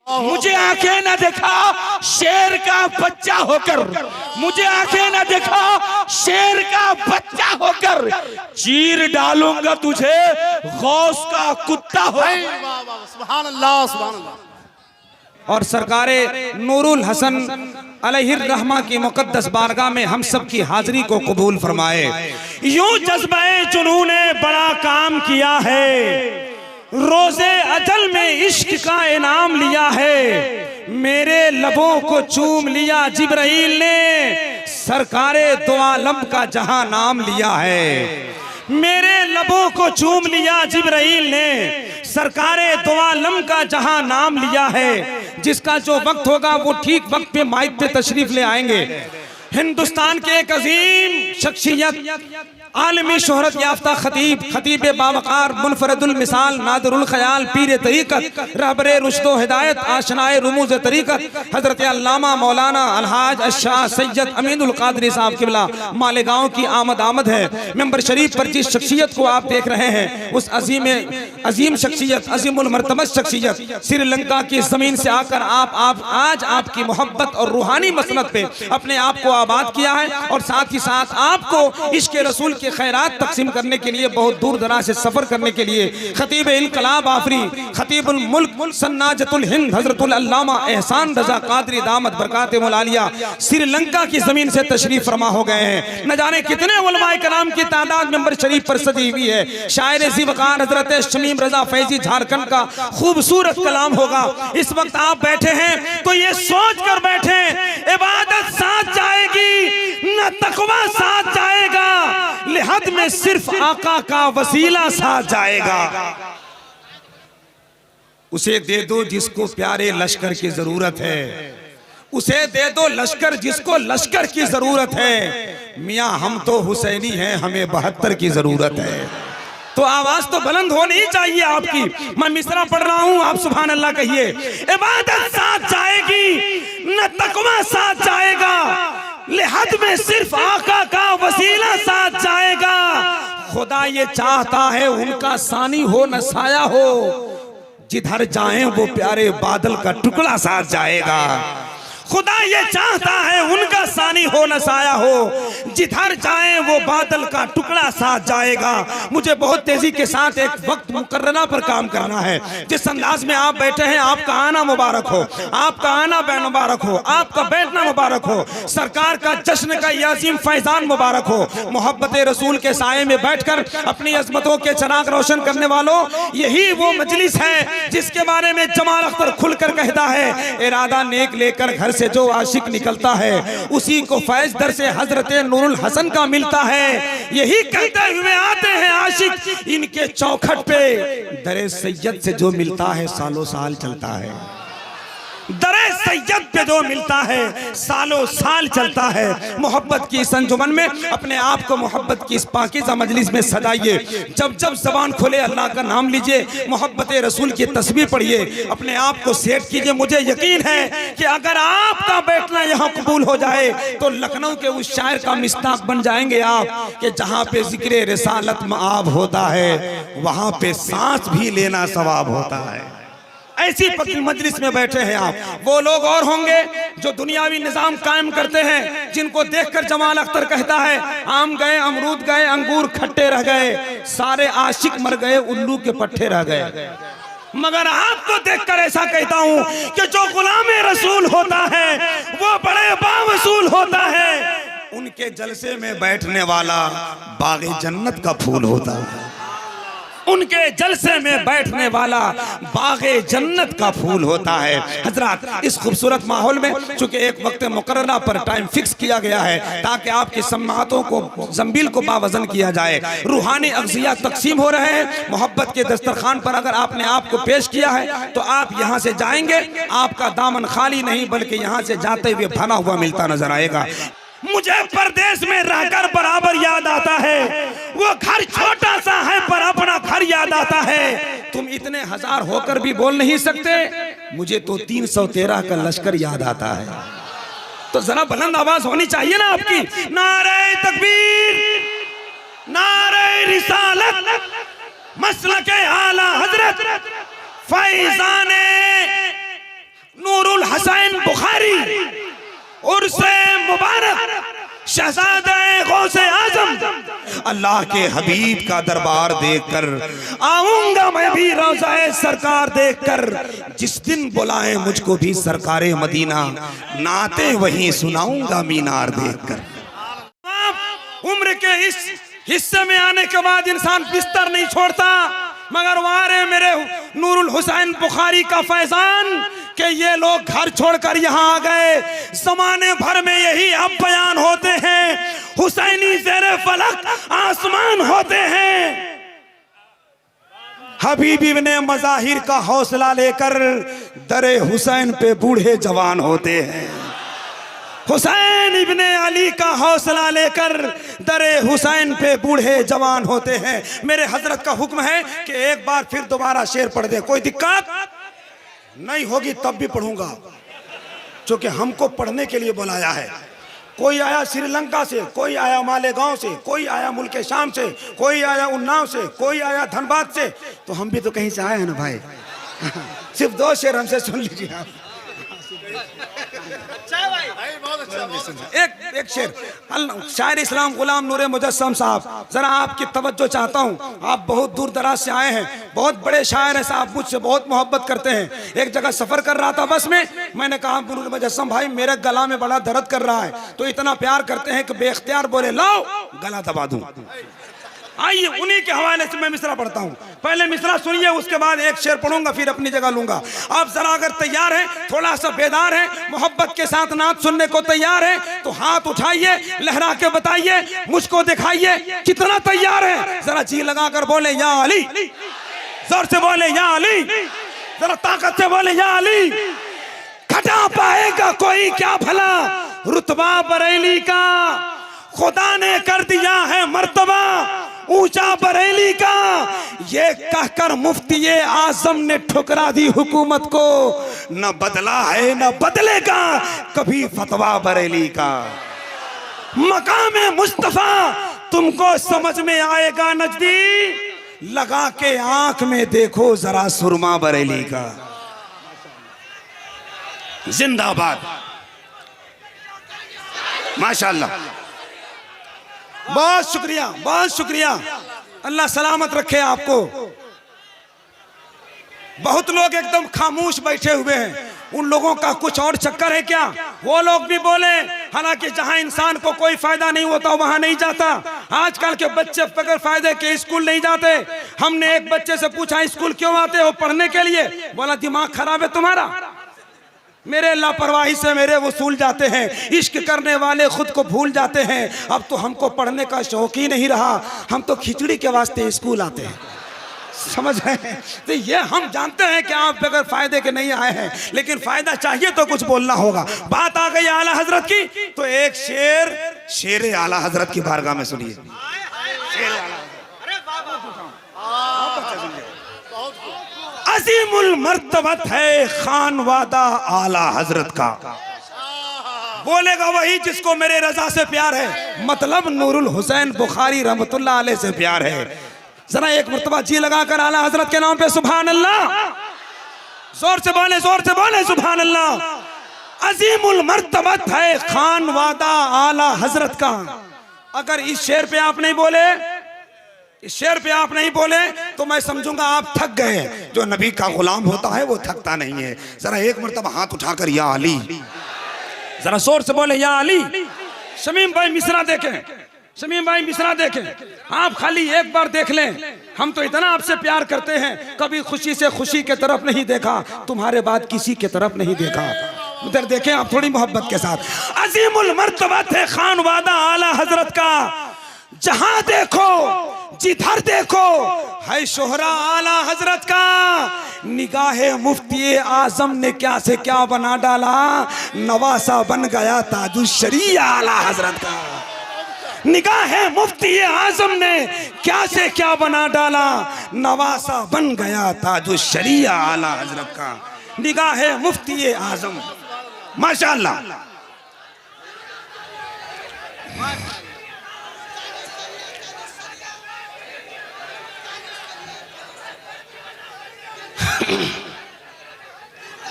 मुझे आंखें न देखा शेर का बच्चा होकर, मुझे आंखें न देखा शेर का बच्चा होकर, चीर डालूंगा तुझे गौस का कुत्ता हो। सुभान अल्लाह, सुभान अल्लाह। और सरकारे नूरुल हसन अलैहिर रहमा की मुकद्दस बारगाह में हम सब की हाजिरी को कबूल फरमाए। यूं जज्बे जुनून ने बड़ा काम किया है, रोजे अजल में इश्क का इनाम लिया है, मेरे लबों को चूम लिया जिब्राइल ने, सरकारे दो आलम का जहां नाम लिया है। मेरे लबों को चूम लिया जिब्राइल ने, सरकारे दो आलम का जहां नाम लिया है। जिसका जो वक्त होगा वो ठीक वक्त पे माइक पे तशरीफ ले आएंगे। हिंदुस्तान के एक अजीम शख्सियत, आलमी शोहरत याफ्ता खतीब, खतीब बावकार, मुनफरदुल मिसाल, नादरुल ख्याल, पीर तरीक़त, रहबरे रुश्दो हिदायत, आशनाए रुमूज तरीक़त, हजरत अल्लामा मौलाना अलहाज अशाह सैयद अमीनुल कादरी साहब किबला मालेगांव की आमद है। मेंबर शरीफ पर जिस शख्सियत को आप देख रहे हैं, उस अजीम शख्सियत, अजीमुल मर्तबा शख्सियत, श्रीलंका की जमीन से आकर आप आज आपकी मोहब्बत और रूहानी मसनद पे अपने आप को आबाद किया है, और साथ ही साथ आपको इश्क़ रसूल के खैरात तकसीम करने के लिए बहुत दूर दराज से सफर करने के लिए खतीब इनकलाब आफरी, खतीबुल मुल्क, सन्नाजतुल हिंद, हजरतुल अल्लामा एहसान रजा कादरी दामत बरकातुहुल आलिया श्रीलंका की जमीन से तशरीफ फरमा हो गए हैं। न जाने कितने उलमाए कराम की तादाद मेंबर शरीफ पर सजी हुई है। शायर ज़ीवकार हजरत शमीम रजा फैजी झारखंड का खूबसूरत कलाम होगा। इस वक्त आप बैठे हैं तो ये सोच कर बैठे, इबादत साथ जाएगी न तकवा साथ जाएगा, लिहाद में सिर्फ आका का वसीला साथ जाएगा। उसे दे दो जिसको प्यारे लश्कर की जरूरत है, उसे दे दो लश्कर जिसको लश्कर की जरूरत है। मियां हम तो हुसैनी हैं, हमें 72 की जरूरत है। तो आवाज तो बुलंद होनी चाहिए आपकी। मैं मिसरा पढ़ रहा हूं, आप सुभान अल्लाह कहिए। इबादत साथ जाएगी न तकवा साथ जाएगा, लिहाद में सिर्फ आका का वसीला साथ जाएगा। खुदा ये चाहता है उनका सानी हो न साया हो, जिधर जाएं वो प्यारे बादल का टुकड़ा साथ जाएगा। खुदा ये चाहता है उनका सानी हो न साया हो, जिधर जाए वो बादल का टुकड़ा साथ जाएगा। मुझे बहुत तेजी के साथ एक वक्त मुकर्ररा पर काम करना है। जिस अंदाज में आप बैठे हैं, आपका आना मुबारक हो, आपका आना मुबारक हो, आपका बैठना मुबारक हो, सरकार का जश्न का ये अजीम फैजान मुबारक हो। मोहब्बत रसूल के साये में बैठकर अपनी अजमतों के चराग रोशन करने वालों, यही वो मजलिस है जिसके बारे में जमाल अख्तर खुलकर कहता है, इरादा नेक लेकर घर से जो आशिक निकलता है उसी को फैज दर से हजरत नूरुल हसन का मिलता है। यही कहते हुए आते हैं आशिक, इनके चौखट पे दरे सैयद से जो मिलता है सालों साल चलता है। दरे सैयद पे जो मिलता है सालों साल चलता है। मोहब्बत की इस अंजुमन में अपने आप को मोहब्बत की इस पाकीज़ा मजलिस में सजाइए। जब जब जबान खोले अल्लाह का नाम लीजिए, मोहब्बत रसूल की तस्बीह पढ़िए, अपने आप को सेट कीजिए। मुझे यकीन है कि अगर आपका बैठना यहाँ कबूल हो जाए तो लखनऊ के उस शायर का मिस्ताक बन जाएंगे आप, कि जहाँ पे जिक्र रिसालत मआब होता है वहाँ पे सांस भी लेना सवाब होता है। ऐसी मजलिस में बैठे हैं आप। वो लोग और होंगे जो दुनियावी निजाम कायम करते हैं, जिनको देखकर जमाल अख्तर कहता है, आम गए अमरूद गए अंगूर खट्टे रह गए, सारे आशिक मर गए उल्लू के पट्टे रह गए। मगर आपको देखकर ऐसा कहता हूं कि जो गुलाम रसूल होता है वो बड़े बावसूल होता है। उनके जलसे में बैठने वाला बाग़े जन्नत का फूल होता है। उनके जलसे में बैठने वाला बाग़े जन्नत का फूल होता है। हजरात, इस खूबसूरत माहौल में चूंकि एक वक्त मुकर्ररा पर टाइम फिक्स किया गया है ताकि आपकी सम्मातों को जंबील को बावजन किया जाए, रूहानी अग़ज़िया तकसीम हो रहे हैं। मोहब्बत के दस्तरखान पर अगर आपने आपको पेश किया है तो आप यहाँ से जाएंगे, आपका दामन खाली नहीं बल्कि यहाँ से जाते हुए भरा हुआ मिलता नजर आएगा। मुझे परदेश में रहकर बराबर याद आता है, वो घर छोटा सा है पर अपना घर याद आता है। तुम इतने हजार होकर भी बोल नहीं सकते, मुझे तो 313 का लश्कर याद आता है। तो जरा बुलंद आवाज होनी चाहिए ना आपकी। नारे तकबीर, नारे रिसालत, मसलके आला हजरत फैजाने उर्से मुबारक शहजादे गौसे आजम, अल्लाह के हबीब का दरबार देखकर आऊंगा मैं भी रोज़ाए सरकार देखकर। जिस दिन बुलाए मुझको भी सरकारे मदीना, नाते वहीं सुनाऊंगा मीनार देखकर। उम्र के इस हिस्से में आने के बाद इंसान बिस्तर नहीं छोड़ता, मगर वारे मेरे नूरुल हुसैन बुखारी का फैजान कि ये लोग घर छोड़कर यहाँ आ गए। जमाने भर में यही अब बयान होते हैं, हुसैनी ज़ेरे फलक आसमान होते हैं। हबीबी ने मज़ाहिर का हौसला लेकर दरे हुसैन पे बूढ़े जवान होते हैं। हुसैन इब्ने अली का हौसला लेकर दरे हुसैन पे बूढ़े जवान होते हैं। मेरे हजरत का हुक्म है कि एक बार फिर दोबारा शेर पढ़ दे, कोई दिक्कत नहीं होगी, तब भी पढ़ूंगा, क्योंकि हमको पढ़ने के लिए बुलाया है। कोई आया श्रीलंका से, कोई आया मालेगांव से, कोई आया मुल्क शाम से, कोई आया उन्नाव से, कोई आया धनबाद से, तो हम भी तो कहीं से आए हैं ना भाई। सिर्फ 2 शेर हमसे सुन लीजिए आप। एक शेर शायर इस्लाम गुलाम नूरे मुजस्सम साहब, जरा आपकी तवज्जो चाहता हूँ। आप बहुत दूर दराज से आए हैं, बहुत बड़े शायर हैं साहब, मुझसे बहुत मोहब्बत करते हैं। एक जगह सफर कर रहा था बस में, मैंने कहा नूरे मुजस्सम भाई मेरे गला में बड़ा दर्द कर रहा है, तो इतना प्यार करते हैं कि बेख्तियार बोले लाओ गला दबा दूं। आइए उन्हीं के हवाले से मैं मिसरा पढ़ता हूँ। पहले मिसरा सुनिए, उसके बाद एक शेर पढ़ूंगा, फिर अपनी जगह लूंगा। आप जरा अगर तैयार हैं, थोड़ा सा बेदार हैं, मोहब्बत के साथ नात सुनने को तैयार हैं, तो हाथ उठाइए, लहरा के बताइए, मुझको दिखाइए कितना तैयार है। जरा जी लगा कर बोले या अली, जोर से बोले या अली, जरा ताकत से बोले या अली। घटा पाएगा कोई क्या भला रुतबा बरेली का, खुदा ने कर दिया है मर्तबा ऊंचा बरेली का। ये कहकर मुफ्ती आजम ने ठुकरा दी हुकूमत को, न बदला है न बदलेगा कभी फतवा बरेली का। मकामे मुस्तफा तुमको समझ में आएगा नजदीक, लगा के आंख में देखो जरा सुरमा बरेली का। जिंदाबाद, माशाअल्लाह, बहुत शुक्रिया, बहुत शुक्रिया, अल्लाह सलामत रखे आपको। बहुत लोग एकदम खामोश बैठे हुए हैं, उन लोगों का कुछ और चक्कर है क्या? वो लोग भी बोले, हालांकि जहां इंसान को कोई फायदा नहीं होता वहां नहीं जाता। आजकल के बच्चे बगैर फायदे के स्कूल नहीं जाते। हमने एक बच्चे से पूछा स्कूल क्यों आते हो? पढ़ने के लिए। बोला दिमाग खराब है तुम्हारा। मेरे लापरवाही से मेरे वसूल जाते हैं, इश्क करने वाले खुद को भूल जाते हैं। अब तो हमको पढ़ने का शौक ही नहीं रहा, हम तो खिचड़ी के वास्ते स्कूल आते हैं, समझ रहे हैं? तो ये हम जानते हैं कि आप बगैर फायदे के नहीं आए हैं, लेकिन फायदा चाहिए तो कुछ बोलना होगा। बात आ गई आला हजरत की, तो एक शेर आला हजरत की बारगाह में सुनिए। अजीमुल मर्तबत है खान वादा आला हजरत का। बोलेगा वही जिसको मेरे रजा से प्यार है, मतलब नूरुल हुसैन बुखारी रहमतुल्लाह अलैह से प्यार है। जरा एक मर्तबा जी लगाकर आला हजरत के नाम पे सुभान अल्लाह, जोर से बोले, जोर से बोले सुभान अल्लाह। अजीमुल मर्तबत है खान वादा आला हजरत का। अगर इस शेर पे आप नहीं बोले, इस शेर पे आप नहीं बोले, तो मैं समझूंगा आप थक गए। जो नबी का गुलाम होता है वो थकता नहीं है। जरा एक मर्तबा हाथ उठाकर या अली, जरा जोर से बोले या अली। शमीम भाई मिसरा देखें, शमीम भाई मिसरा देखें, आप खाली एक बार देख लें। हम तो इतना आपसे प्यार करते हैं, कभी खुशी से खुशी के तरफ नहीं देखा, तुम्हारे बाद किसी के तरफ नहीं देखा। उधर देखें आप थोड़ी मोहब्बत के साथ। अजीमुल मर्तबत है खान वादा आला हजरत का। जहां देखो जिधर देखो है शोहरा आला हजरत का। निगाहे मुफ्ती आजम ने क्या से क्या बना डाला, नवासा बन गया ताजुश शरीया आला हजरत का। निगाहे मुफ्ती आजम ने क्या से क्या बना डाला, नवासा बन गया ताजुश शरीया आला हजरत का। निगाहे मुफ्ती आजम, माशाअल्लाह।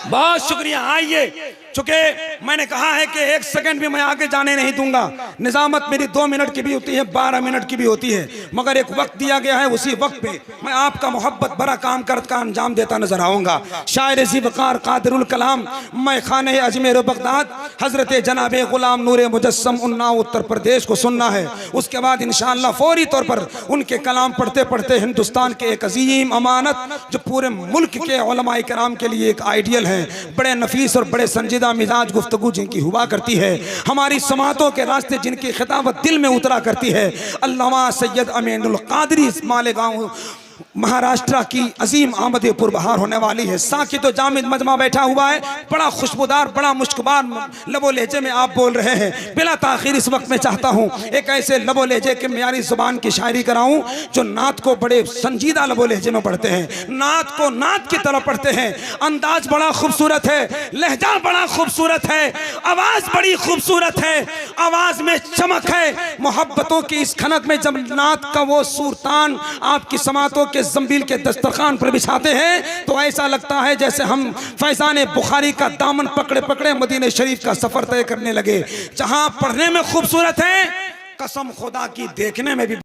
बहुत शुक्रिया। आइए चूंकि मैंने कहा है कि 1 सेकंड भी मैं आगे जाने नहीं दूंगा। निजामत मेरी 2 मिनट की भी होती है, 12 मिनट की भी होती है, मगर एक वक्त दिया गया है, उसी वक्त पे मैं आपका मोहब्बत भरा काम कर का अंजाम देता नजर आऊंगा। शायर ज़ीवकार कादिरुल कलाम मैं खाने अजमेर बगदाद हजरत जनाब गुलाम नूर मुजस्सम उन्नाव उत्तर प्रदेश को सुनना है। उसके बाद इंशाअल्लाह फौरी तौर पर उनके कलाम पढ़ते पढ़ते हिंदुस्तान के एक अजीम अमानत जो पूरे मुल्क के उलमाए कराम के लिए एक आइडियल है, बड़े नफीस और बड़े संजीदा मिजाज गुफ्तगू जिनकी हुआ करती है, हमारी समातों के रास्ते जिनकी खिताबत दिल में उतरा करती है, अल्लामा सैयद अमीनुल कादरी मालेगांव महाराष्ट्र की अजीम आमद पुरबहार होने वाली है। साकी तो जामिद मजमा बैठा हुआ है, बड़ा खुशबूदार बड़ा मुश्कबार लबो लहजे में आप बोल रहे हैं। बिला ताखिर इस वक्त मैं चाहता हूँ एक ऐसे लबो लहजे के म्यारी जुबान की शायरी कराऊं जो नात को बड़े संजीदा लबो लहजे में पढ़ते हैं, नात को नात की तरह पढ़ते हैं। अंदाज बड़ा खूबसूरत है, लहजा बड़ा खूबसूरत है, आवाज बड़ी खूबसूरत है, आवाज में चमक है। मोहब्बतों की इस खनक में जब नात का वो सुरतान आपकी समातों के जंबील के दस्तरखान पर बिछाते हैं तो ऐसा लगता है जैसे हम फैजान बुखारी का दामन पकड़े पकड़े मदीने शरीफ का सफर तय करने लगे। जहां पढ़ने में खूबसूरत है, कसम खुदा की देखने में भी